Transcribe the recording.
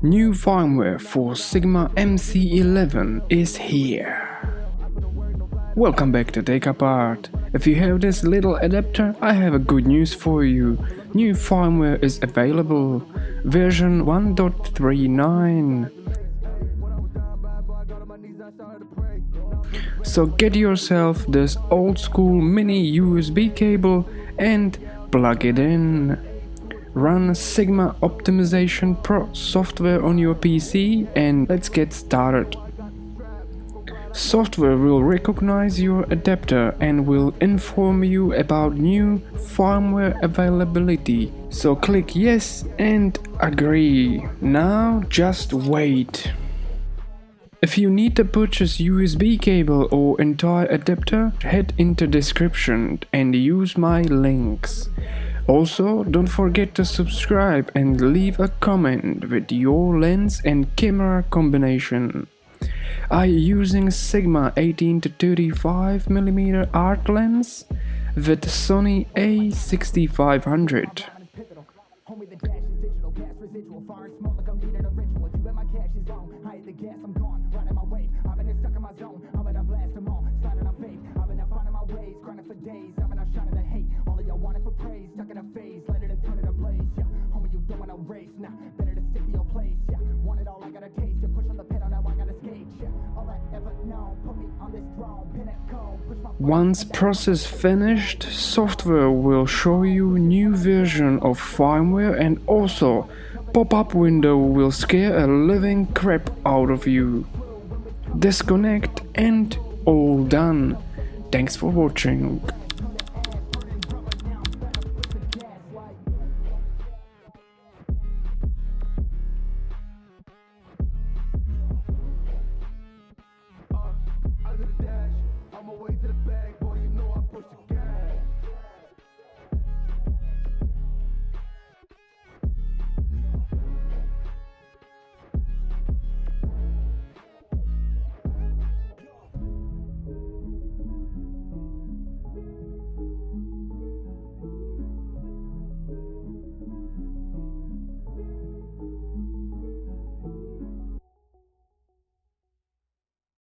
New firmware for Sigma MC-11 is here. Welcome back to TakeApart. If you have this little adapter, I have a good news for you. New firmware is available, version 1.39. So get yourself this old school mini USB cable and plug it in. Run Sigma Optimization Pro software on your PC and let's get started. Software will recognize your adapter and will inform you about new firmware availability. So click yes and agree. Now just wait. If you need to purchase USB cable or entire adapter, head into description and use my links. Also, don't forget to subscribe and leave a comment with your lens and camera combination. I'm using Sigma 18-35mm art lens with Sony A6500. Once process finished, software will show you new version of firmware and also pop-up window will scare a living crap out of you. Disconnect and all done. Thanks for watching. I'm on my way to the bag, boy, you know I push the gas.